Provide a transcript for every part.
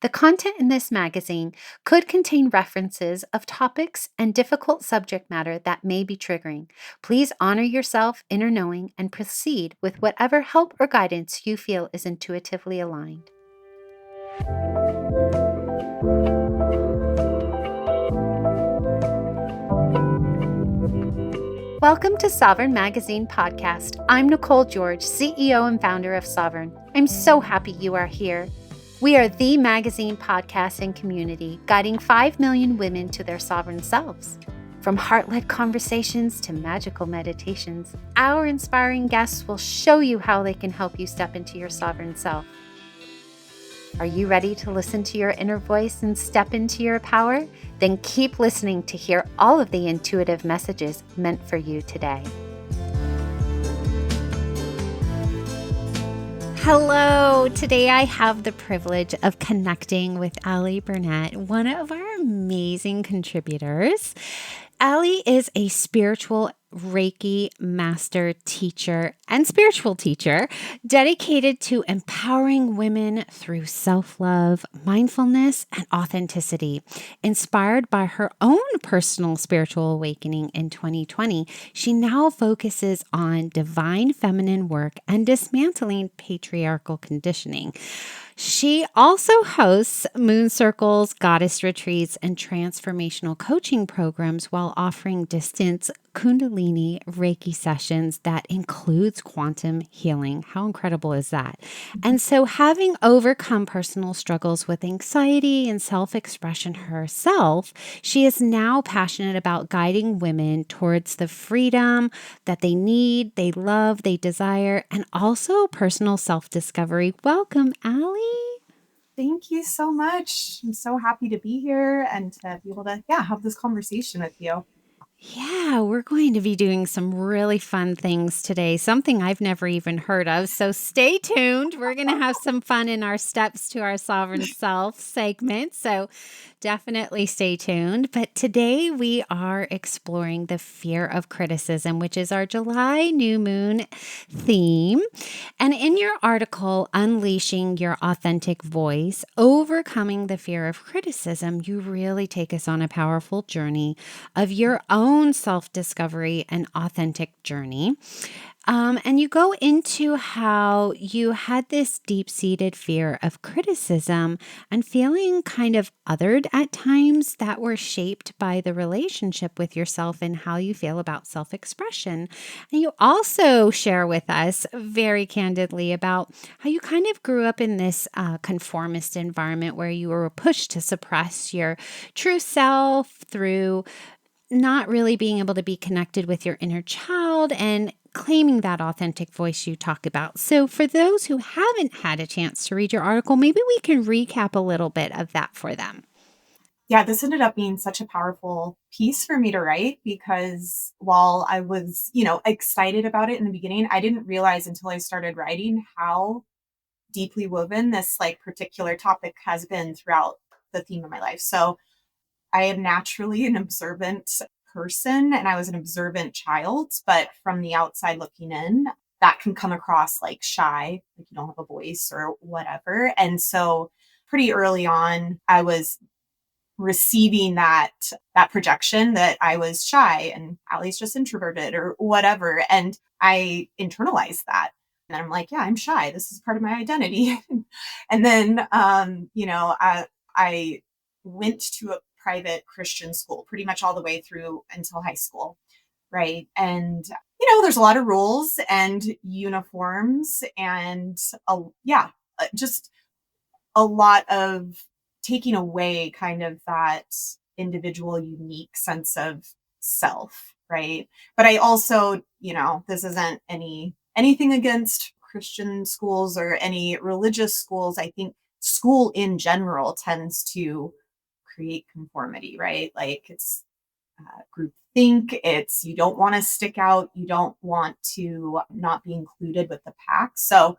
The content in this magazine could contain references of topics and difficult subject matter that may be triggering. Please honor yourself, inner knowing, and proceed with whatever help or guidance you feel is intuitively aligned. Welcome to Sovereign Magazine Podcast. I'm Nicole George, CEO and founder of Sovereign. I'm so happy you are here. We are the magazine podcast and community guiding 5 million women to their sovereign selves. From heart-led conversations to magical meditations, our inspiring guests will show you how they can help you step into your sovereign self. Are you ready to listen to your inner voice and step into your power? Then keep listening to hear all of the intuitive messages meant for you today. Hello. Today I have the privilege of connecting with Alli Burnett, one of our amazing contributors. Alli is a spiritual Reiki master teacher and spiritual teacher dedicated to empowering women through self-love, mindfulness, and authenticity. Inspired by her own personal spiritual awakening in 2020, she now focuses on divine feminine work and dismantling patriarchal conditioning. She also hosts moon circles, goddess retreats, and transformational coaching programs while offering distance Kundalini Reiki sessions that includes quantum healing. How incredible is that? And so, having overcome personal struggles with anxiety and self-expression herself, she is now passionate about guiding women towards the freedom that they need, they love, they desire, and also personal self-discovery. Welcome, Alli. Thank you so much. I'm so happy to be here and to be able to, have this conversation with you. Yeah, we're going to be doing some really fun things today, something I've never even heard of. So stay tuned. We're going to have some fun in our Steps to Our Sovereign Self segment. So definitely stay tuned. But today we are exploring the fear of criticism, which is our July new moon theme. And in your article, Unleashing Your Authentic Voice, Overcoming the Fear of Criticism, you really take us on a powerful journey of your own self-discovery and authentic journey. And you go into how you had this deep-seated fear of criticism and feeling kind of othered at times that were shaped by the relationship with yourself and how you feel about self-expression. And you also share with us very candidly about how you kind of grew up in this conformist environment where you were pushed to suppress your true self through not really being able to be connected with your inner child and claiming that authentic voice you talk about. So for those who haven't had a chance to read your article, maybe we can recap a little bit of that for them. Yeah, this ended up being such a powerful piece for me to write because while I was, excited about it in the beginning, I didn't realize until I started writing how deeply woven this particular topic has been throughout the theme of my life. So I am naturally an observant person and I was an observant child, but from the outside looking in, that can come across like shy, like you don't have a voice or whatever. And so pretty early on, I was receiving that projection that I was shy and Allie's just introverted or whatever. And I internalized that. And I'm like, yeah, I'm shy. This is part of my identity. And then, I went to a private Christian school pretty much all the way through until high school. Right. And, there's a lot of rules and uniforms and, just a lot of taking away kind of that individual unique sense of self, right? But I also, this isn't anything against Christian schools or any religious schools. I think school in general tends to create conformity, right? Like it's group think, it's you don't want to stick out, you don't want to not be included with the pack. So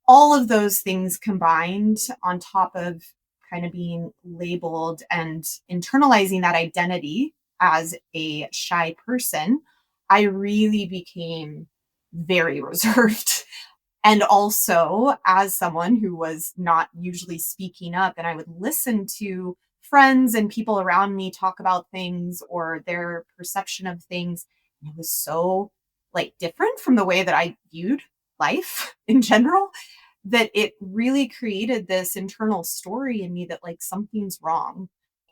all of those things combined on top of kind of being labeled and internalizing that identity as a shy person, I really became very reserved. And also, as someone who was not usually speaking up, and I would listen to friends and people around me talk about things or their perception of things, and it was so like different from the way that I viewed life in general, that it really created this internal story in me that like something's wrong,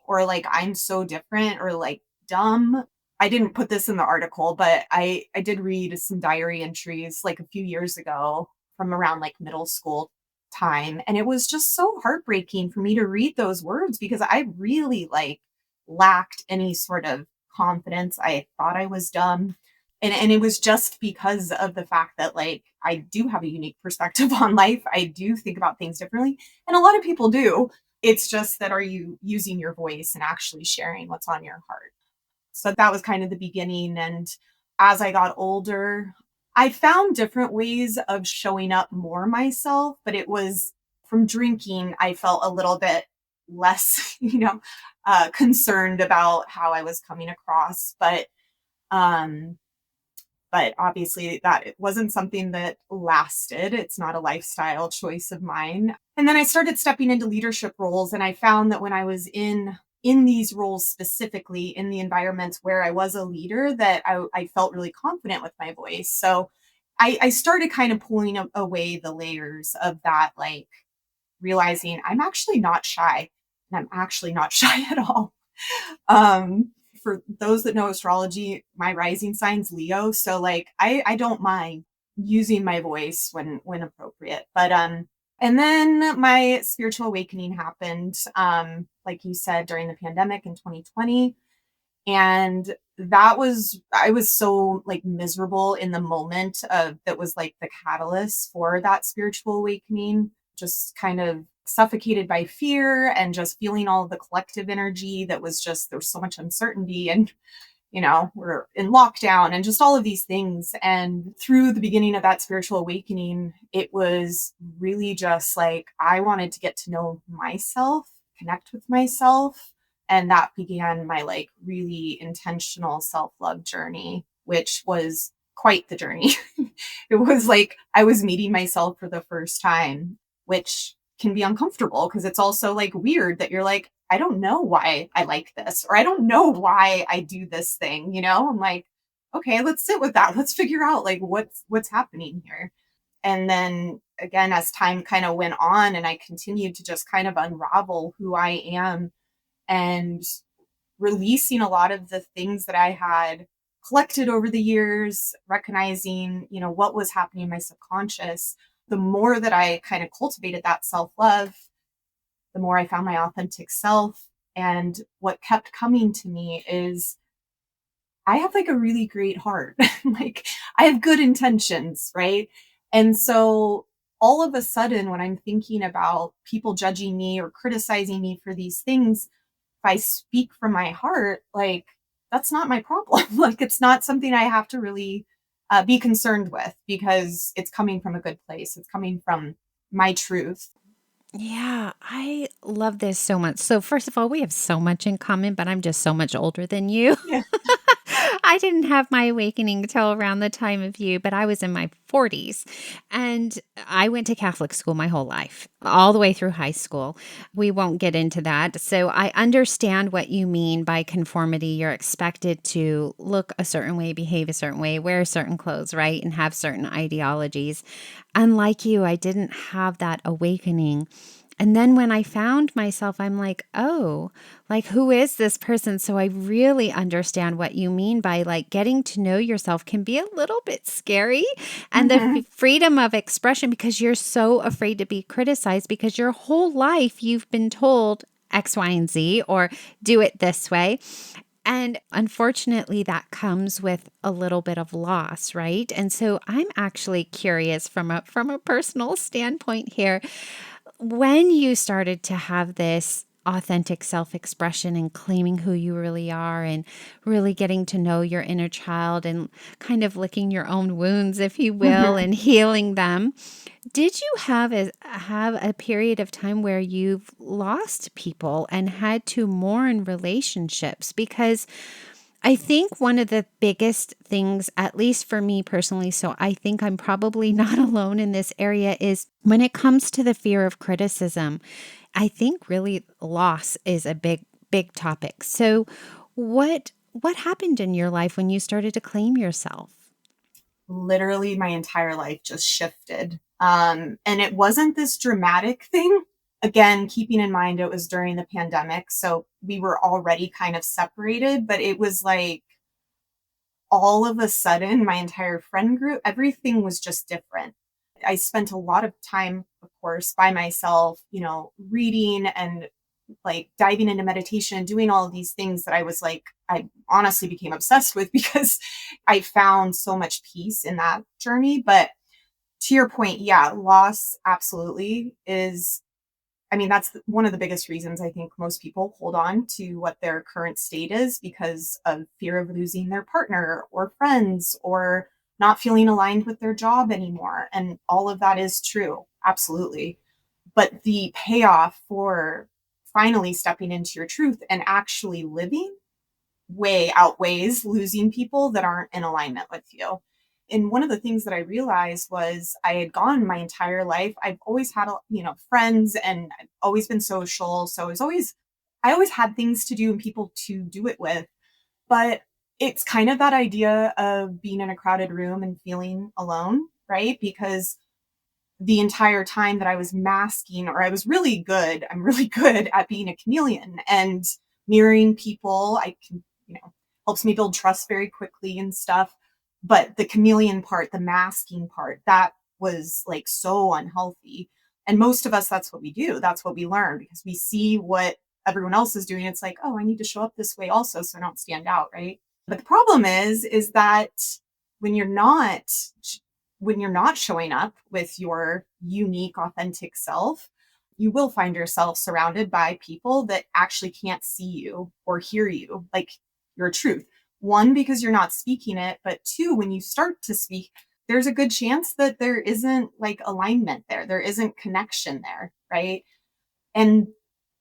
or like I'm so different, or like dumb. I didn't put this in the article, but I did read some diary entries like a few years ago from around like middle school time, and it was just so heartbreaking for me to read those words because I really like lacked any sort of confidence. I thought I was dumb. And it was just because of the fact that like I do have a unique perspective on life. I do think about things differently, and a lot of people do. It's just that, are you using your voice and actually sharing what's on your heart? So that was kind of the beginning. And as I got older, I found different ways of showing up more myself, but it was from drinking, I felt a little bit less, concerned about how I was coming across. Um, but obviously that it wasn't something that lasted. It's not a lifestyle choice of mine. And then I started stepping into leadership roles, and I found that when I was in these roles, specifically in the environments where I was a leader, that I felt really confident with my voice. So I started kind of pulling away the layers of that, like realizing I'm actually not shy, and I'm actually not shy at all. Um, for those that know astrology, my rising sign's Leo, so like I don't mind using my voice when appropriate. But and then my spiritual awakening happened, like you said, during the pandemic in 2020. And that was, I was so like miserable in the moment of that was like the catalyst for that spiritual awakening, just kind of suffocated by fear and just feeling all of the collective energy that was just, there was so much uncertainty, and we're in lockdown and just all of these things. And through the beginning of that spiritual awakening, it was really just like I wanted to get to know myself, connect with myself. And that began my like really intentional self-love journey, which was quite the journey. It was like I was meeting myself for the first time, which can be uncomfortable because it's also like weird that you're like, I don't know why I like this, or I don't know why I do this thing, I'm like, okay, let's sit with that. Let's figure out like what's happening here. And then again, as time kind of went on and I continued to just kind of unravel who I am and releasing a lot of the things that I had collected over the years, recognizing, what was happening in my subconscious, the more that I kind of cultivated that self-love, the more I found my authentic self. And what kept coming to me is I have like a really great heart. Like I have good intentions, right? And so all of a sudden, when I'm thinking about people judging me or criticizing me for these things, if I speak from my heart, like that's not my problem. Like it's not something I have to really be concerned with because it's coming from a good place. It's coming from my truth. Yeah, I love this so much. So, first of all, we have so much in common, but I'm just so much older than you. Yeah. I didn't have my awakening till around the time of you, but I was in my 40s and I went to Catholic school my whole life, all the way through high school. We won't get into that. So I understand what you mean by conformity. You're expected to look a certain way, behave a certain way, wear certain clothes, right? And have certain ideologies. Unlike you, I didn't have that awakening. And then when I found myself, I'm like, oh, like, who is this person? So I really understand what you mean by like getting to know yourself can be a little bit scary. And the Mhm. freedom of expression because you're so afraid to be criticized because your whole life you've been told X, Y, and Z or do it this way. And unfortunately, that comes with a little bit of loss, right? And so I'm actually curious from a personal standpoint here when you started to have this authentic self expression and claiming who you really are and really getting to know your inner child and kind of licking your own wounds, if you will, Mhm. and healing them. Did you have a period of time where you've lost people and had to mourn relationships? Because I think one of the biggest things, at least for me personally, so I think I'm probably not alone in this area, is when it comes to the fear of criticism. I think really loss is a big topic. So what happened in your life when you started to claim yourself? Literally, my entire life just shifted. And it wasn't this dramatic thing. Again, keeping in mind it was during the pandemic. So we were already kind of separated, but it was like all of a sudden, my entire friend group, everything was just different. I spent a lot of time, of course, by myself, reading and like diving into meditation, doing all of these things that I was like, I honestly became obsessed with because I found so much peace in that journey. But to your point, yeah, loss absolutely is, I mean, that's one of the biggest reasons I think most people hold on to what their current state is because of fear of losing their partner or friends or not feeling aligned with their job anymore. And all of that is true. Absolutely. But the payoff for finally stepping into your truth and actually living way outweighs losing people that aren't in alignment with you. And one of the things that I realized was I had gone my entire life. I've always had, friends and I've always been social. So I always had things to do and people to do it with. But it's kind of that idea of being in a crowded room and feeling alone, right? Because the entire time that I was masking, or I was really good, I'm really good at being a chameleon and mirroring people. I can, helps me build trust very quickly and stuff. But the chameleon part, the masking part, that was like so unhealthy. And most of us, that's what we do. That's what we learn because we see what everyone else is doing. It's like, oh, I need to show up this way also so I don't stand out, right? But the problem is that when you're not when you're not showing up with your unique, authentic self, you will find yourself surrounded by people that actually can't see you or hear you like your truth. One, because you're not speaking it, but two, when you start to speak, there's a good chance that there isn't like alignment there. There isn't connection there, right? And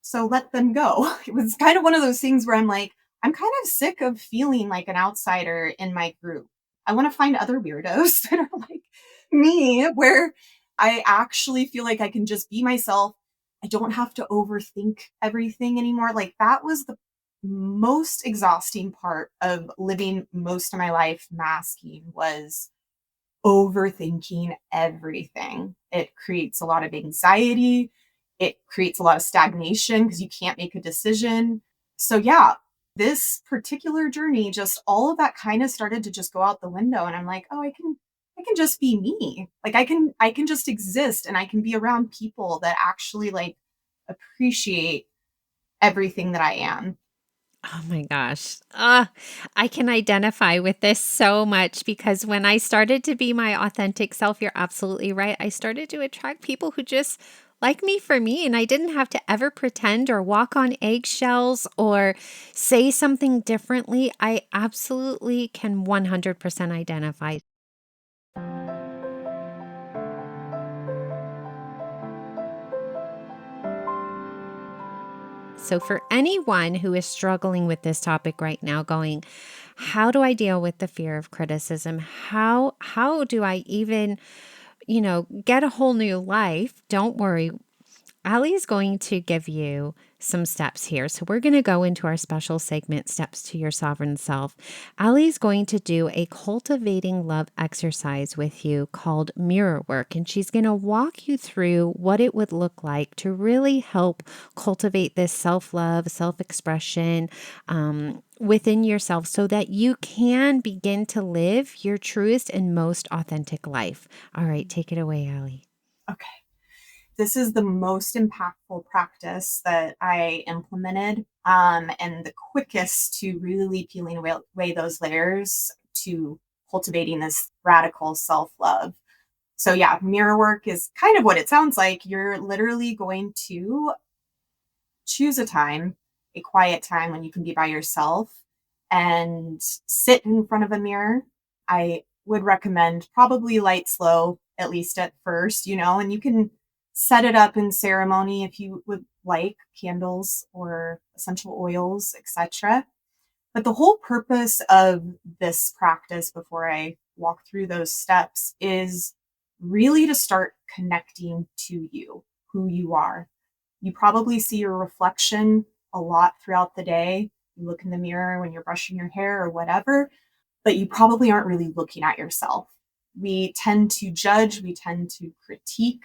so let them go. It was kind of one of those things where I'm like, I'm kind of sick of feeling like an outsider in my group. I want to find other weirdos that are like me, where I actually feel like I can just be myself. I don't have to overthink everything anymore. Like that was the most exhausting part of living most of my life masking was overthinking everything. It creates a lot of anxiety. It creates a lot of stagnation because you can't make a decision. So, yeah, this particular journey, just all of that kind of started to just go out the window. And I'm like, oh, I can just be me. Like I can just exist and I can be around people that actually like appreciate everything that I am. Oh my gosh. I can identify with this so much because when I started to be my authentic self, you're absolutely right. I started to attract people who just like me for me, and I didn't have to ever pretend or walk on eggshells or say something differently. I absolutely can 100% identify. So, for anyone who is struggling with this topic right now, going, how do I deal with the fear of criticism? How do I even, get a whole new life? Don't worry. Ali is going to give you some steps here. So we're going to go into our special segment, Steps to Your Sovereign Self. Ali is going to do a cultivating love exercise with you called mirror work. And she's going to walk you through what it would look like to really help cultivate this self-love, self-expression within yourself so that you can begin to live your truest and most authentic life. All right, take it away, Ali. Okay. This is the most impactful practice that I implemented, and the quickest to really peeling away those layers to cultivating this radical self love. So, yeah, mirror work is kind of what it sounds like. You're literally going to choose a time, a quiet time when you can be by yourself and sit in front of a mirror. I would recommend probably light slow, at least at first, and you can set it up in ceremony if you would like candles or essential oils, etc. But the whole purpose of this practice, before I walk through those steps, is really to start connecting to you, who you are. You probably see your reflection a lot throughout the day. You look in the mirror when you're brushing your hair or whatever, but you probably aren't really looking at yourself. We tend to judge, we tend to critique,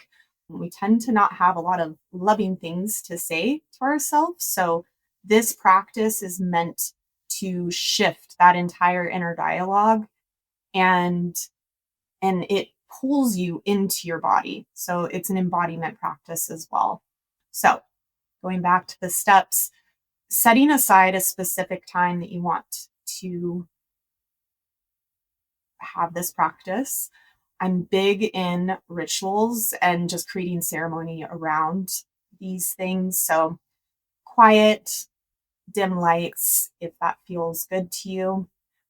we tend to not have a lot of loving things to say to ourselves. So, this practice is meant to shift that entire inner dialogue, and it pulls you into your body. So, it's an embodiment practice as well. So, going back to the steps, setting aside a specific time that you want to have this practice. I'm big in rituals and just creating ceremony around these things. So, quiet, dim lights, if that feels good to you.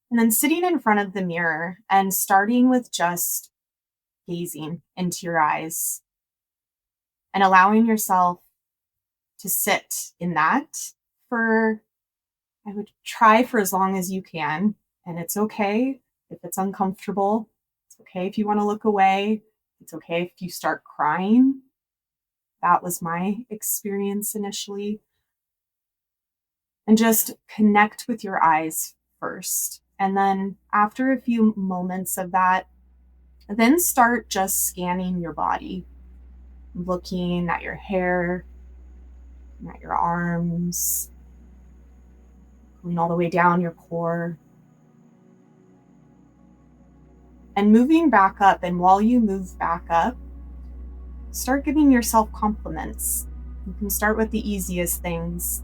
And then sitting in front of the mirror and starting with just gazing into your eyes and allowing yourself to sit in that for, I would try for as long as you can. And it's okay if it's uncomfortable. It's okay if you want to look away. It's okay if you start crying. That was my experience initially. And just connect with your eyes first. And then after a few moments of that, then start just scanning your body, looking at your hair, at your arms, going all the way down your core, and moving back up. And while you move back up, start giving yourself compliments. You can start with the easiest things.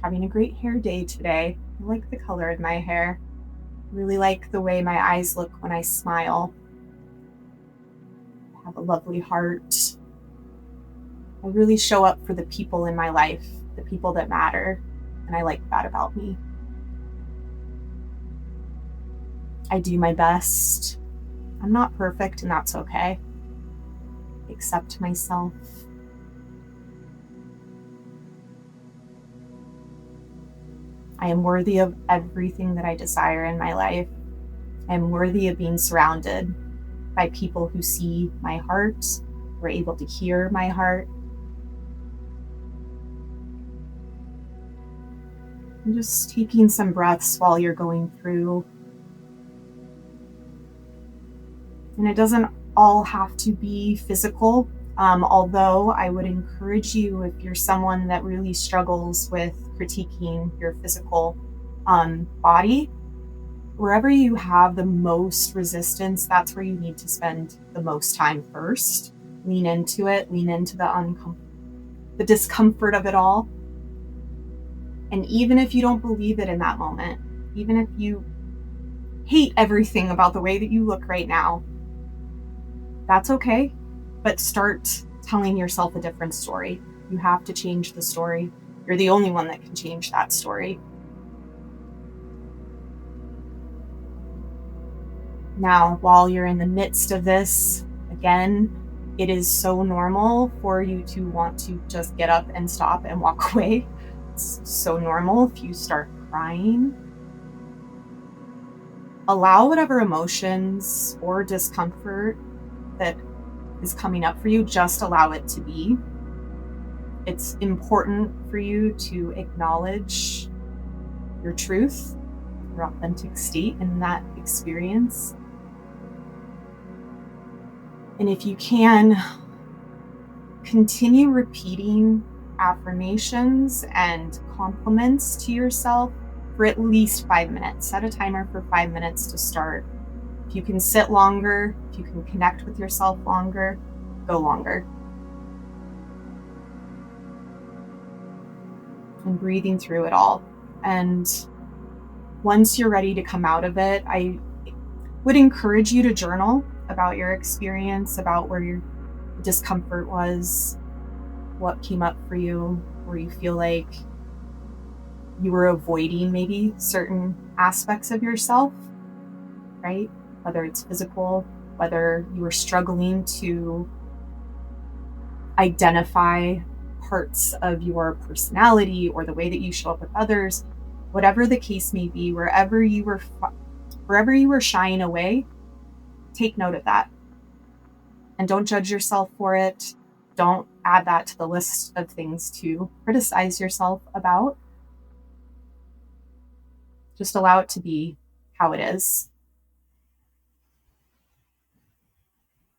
Having a great hair day today. I like the color of my hair. I really like the way my eyes look when I smile. I have a lovely heart. I really show up for the people in my life, the people that matter, and I like that about me. I do my best. I'm not perfect, and that's okay. Accept myself. I am worthy of everything that I desire in my life. I am worthy of being surrounded by people who see my heart, who are able to hear my heart. And just taking some breaths while you're going through. And it doesn't all have to be physical, although I would encourage you, if you're someone that really struggles with critiquing your physical body, wherever you have the most resistance, that's where you need to spend the most time first. Lean into it, lean into the discomfort of it all. And even if you don't believe it in that moment, even if you hate everything about the way that you look right now, that's okay. But start telling yourself a different story. You have to change the story. You're the only one that can change that story. Now, while you're in the midst of this, again, it is so normal for you to want to just get up and stop and walk away. It's so normal if you start crying. Allow whatever emotions or discomfort that is coming up for you, just allow it to be. It's important for you to acknowledge your truth, your authentic state in that experience. And if you can, continue repeating affirmations and compliments to yourself for at least 5 minutes. Set a timer for 5 minutes to start. If you can sit longer, if you can connect with yourself longer, go longer. And breathing through it all. And once you're ready to come out of it, I would encourage you to journal about your experience, about where your discomfort was, what came up for you, where you feel like you were avoiding maybe certain aspects of yourself, right? Whether it's physical, whether you were struggling to identify parts of your personality or the way that you show up with others. Whatever the case may be, wherever you were shying away, take note of that and don't judge yourself for it. Don't add that to the list of things to criticize yourself about. Just allow it to be how it is.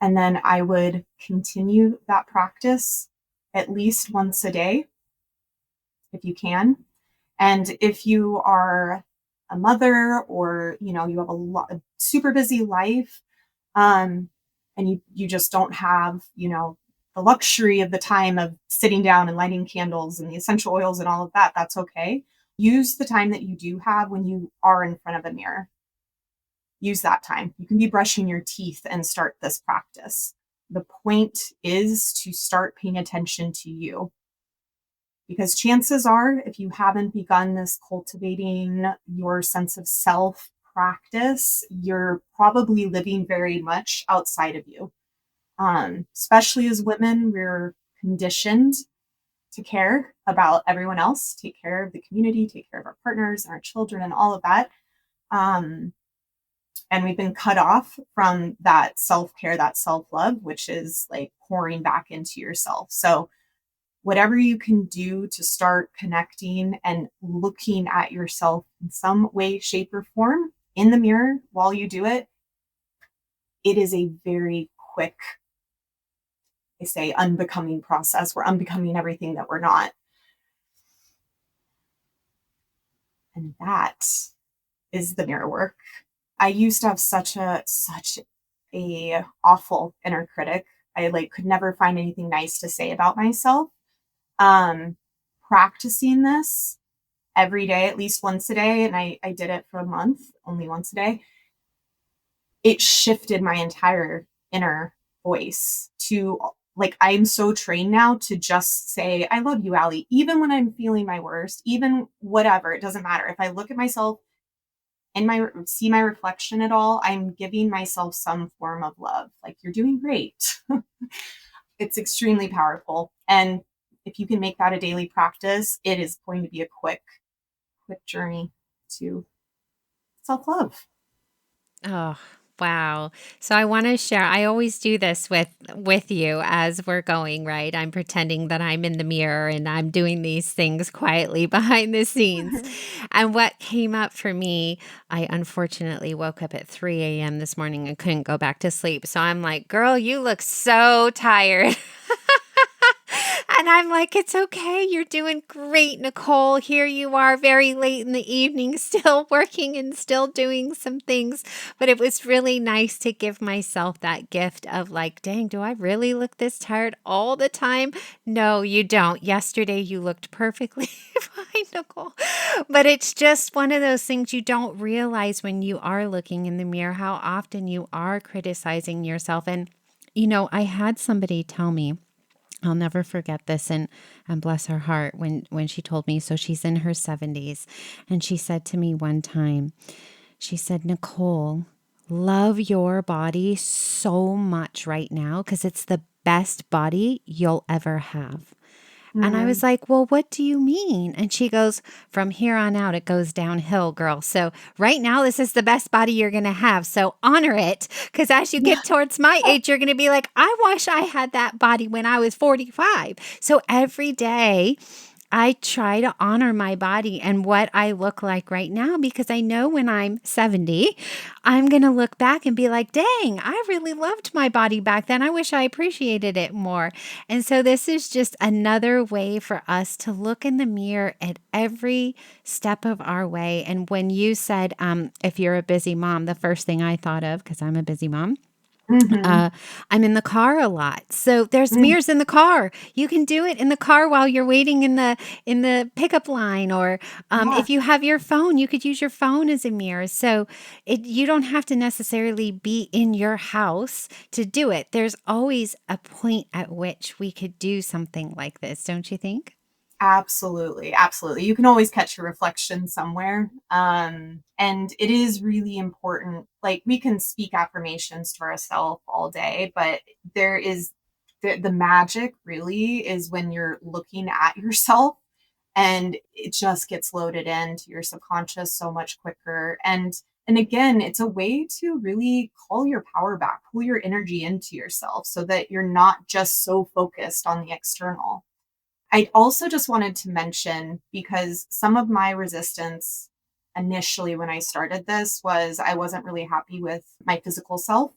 And then I would continue that practice at least once a day if you can. And if you are a mother, or you have a super busy life, and you just don't have the luxury of the time of sitting down and lighting candles and the essential oils and all of that, that's okay. Use the time that you do have when you are in front of a mirror. Use that time. You can be brushing your teeth and start this practice. The point is to start paying attention to you, because chances are, if you haven't begun this cultivating your sense of self practice, you're probably living very much outside of you. Especially as women, we're conditioned to care about everyone else, take care of the community, take care of our partners and our children and all of that. Um, and we've been cut off from that self care, that self love, which is like pouring back into yourself. So, whatever you can do to start connecting and looking at yourself in some way, shape, or form in the mirror while you do it, it is a very quick, I say, unbecoming process. We're unbecoming everything that we're not. And that is the mirror work. I used to have such a awful inner critic. I like could never find anything nice to say about myself. Um, Practicing this every day, at least once a day, and I did it for a month, only once a day, it shifted my entire inner voice to, like, I'm so trained now to just say, I love you, Allie, even when I'm feeling my worst, even whatever, it doesn't matter. If I look at myself and see my reflection at all, I'm giving myself some form of love. Like, you're doing great. It's extremely powerful. And if you can make that a daily practice, it is going to be a quick journey to self-love. Oh, wow. So I want to share. I always do this with you as we're going, right? I'm pretending that I'm in the mirror and I'm doing these things quietly behind the scenes. And what came up for me, I unfortunately woke up at 3 a.m. this morning and couldn't go back to sleep. So I'm like, girl, you look so tired. And I'm like, it's okay. You're doing great, Nicole. Here you are, very late in the evening, still working and still doing some things. But it was really nice to give myself that gift of like, dang, do I really look this tired all the time? No, you don't. Yesterday, you looked perfectly fine, Nicole. But it's just one of those things you don't realize when you are looking in the mirror, how often you are criticizing yourself. And, I had somebody tell me, I'll never forget this, and bless her heart when she told me. So she's in her 70s, and she said to me one time, she said, Nicole, love your body so much right now because it's the best body you'll ever have. And I Mm, was like, well, what do you mean? And she goes, from here on out, it goes downhill, girl. So right now, this is the best body you're going to have. So honor it. Because as you yeah. get towards my age, you're going to be like, I wish I had that body when I was 45. So every day, I try to honor my body and what I look like right now because I know when I'm 70, I'm going to look back and be like, dang, I really loved my body back then. I wish I appreciated it more. And so this is just another way for us to look in the mirror at every step of our way. And when you said, if you're a busy mom, the first thing I thought of, because I'm a busy mom, Mhm. uh, I'm in the car a lot. So there's Mm, mirrors in the car. You can do it in the car while you're waiting in the pickup line, or yeah. if you have your phone, you could use your phone as a mirror. So you don't have to necessarily be in your house to do it. There's always a point at which we could do something like this, don't you think? Absolutely, absolutely. You can always catch your reflection somewhere. And it is really important. Like, we can speak affirmations to ourselves all day, but there is the magic really is when you're looking at yourself and it just gets loaded into your subconscious so much quicker. And again, it's a way to really call your power back, pull your energy into yourself so that you're not just so focused on the external. I also just wanted to mention, because some of my resistance initially when I started this was I wasn't really happy with my physical self,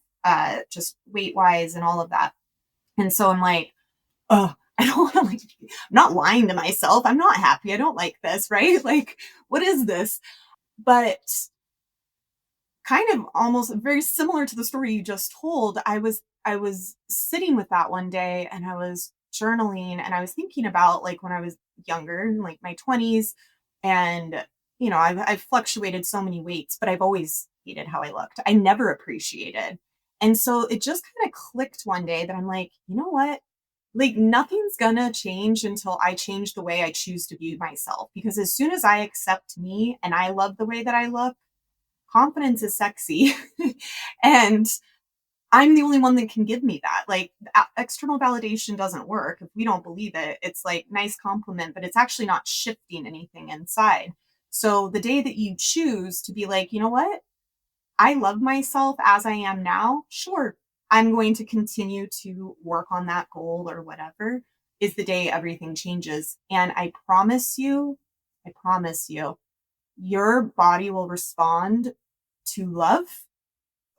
just weight wise and all of that. And so I'm like, oh, I don't want to like, I'm not lying to myself. I'm not happy. I don't like this, right? Like, what is this? But kind of almost very similar to the story you just told, I was sitting with that one day and I was journaling and I was thinking about like when I was younger, in like my 20s, and I've fluctuated so many weights, but I've always hated how I looked. I never appreciated. And so it just kind of clicked one day that I'm like, you know what? Like nothing's gonna change until I change the way I choose to view myself. Because as soon as I accept me and I love the way that I look, confidence is sexy. And I'm the only one that can give me that. Like external validation doesn't work. If we don't believe it, it's like nice compliment, but it's actually not shifting anything inside. So the day that you choose to be like, you know what? I love myself as I am now. Sure, I'm going to continue to work on that goal or whatever, is the day everything changes. And I promise you, your body will respond to love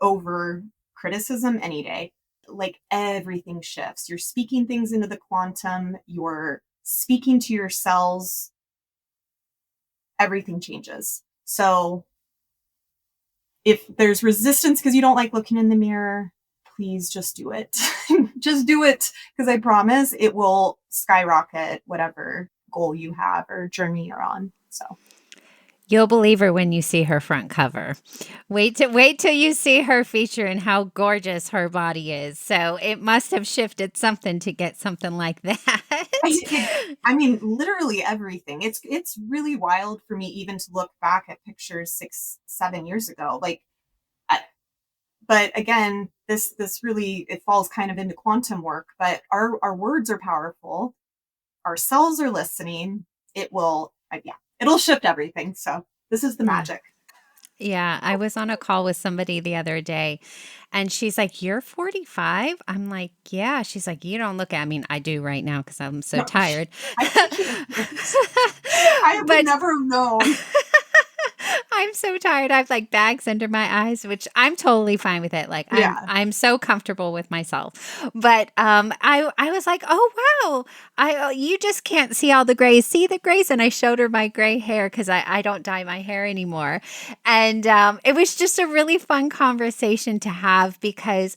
over criticism any day. Like everything shifts. You're speaking things into the quantum, you're speaking to your cells, everything changes. So if there's resistance because you don't like looking in the mirror, please just do it. Just do it, because I promise it will skyrocket whatever goal you have or journey you're on. So You'll believe her when you see her front cover. Wait till you see her feature and how gorgeous her body is. So it must have shifted something to get something like that. I mean, literally everything. It's really wild for me even to look back at pictures 6, 7 years ago. Like, I, but again, this really it falls kind of into quantum work. But our words are powerful. Our cells are listening. Yeah, it'll shift everything. So this is the Yeah. magic. Yeah, I was on a call with somebody the other day and she's like, "You're 45?" I'm like, "Yeah." She's like, "You don't look at I mean, I do right now because I'm so No, tired." I can't. I would But never have known. I'm so tired. I have like bags under my eyes, which I'm totally fine with it. Like Yeah, I'm so comfortable with myself. But I was like, "Oh wow. You just can't see all the grays. See the grays?" And I showed her my gray hair cuz I don't dye my hair anymore. And it was just a really fun conversation to have because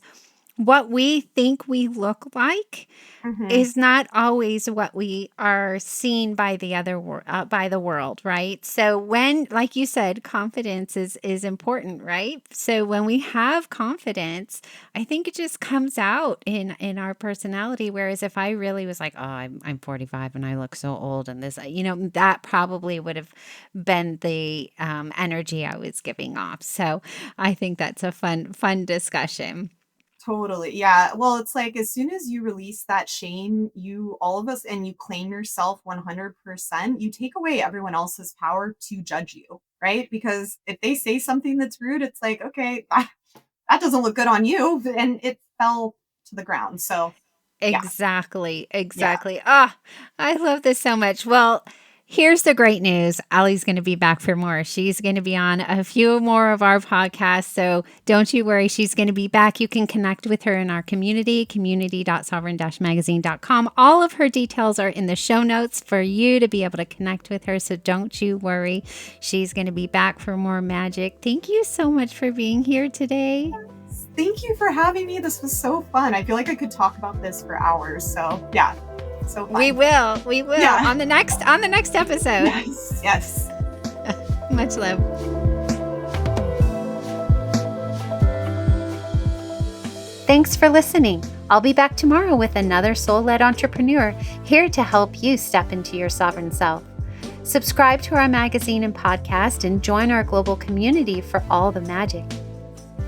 what we think we look like hmm, is not always what we are seen by by the world, right? So when, like you said, confidence is important, right? So when we have confidence, I think it just comes out in our personality. Whereas if I really was like, oh, I'm 45 and I look so old, and this, that probably would have been the energy I was giving off. So I think that's a fun discussion. totally. Yeah. Well, it's like as soon as you release that shame, all of us, and you claim yourself 100%, you take away everyone else's power to judge you, right? Because if they say something that's rude, it's like, okay, that doesn't look good on you. And it fell to the ground. So, yeah. Exactly, Yeah. exactly. Ah, I love this so much. Well, here's the great news. Allie's going to be back for more. She's going to be on a few more of our podcasts. So don't you worry. She's going to be back. You can connect with her in our community.sovereign-magazine.com. All of her details are in the show notes for you to be able to connect with her. So don't you worry. She's going to be back for more magic. Thank you so much for being here today. Thank you for having me. This was so fun. I feel like I could talk about this for hours. So, yeah, so We fun. will. We will Yeah. on the next episode. Yes. Yes. Much love. Thanks for listening. I'll be back tomorrow with another soul-led entrepreneur here to help you step into your sovereign self. Subscribe to our magazine and podcast and join our global community for all the magic.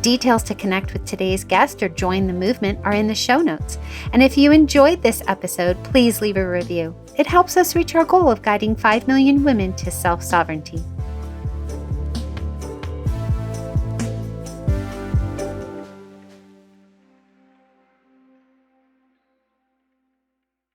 Details to connect with today's guest or join the movement are in the show notes. And if you enjoyed this episode, please leave a review. It helps us reach our goal of guiding 5 million women to self sovereignty.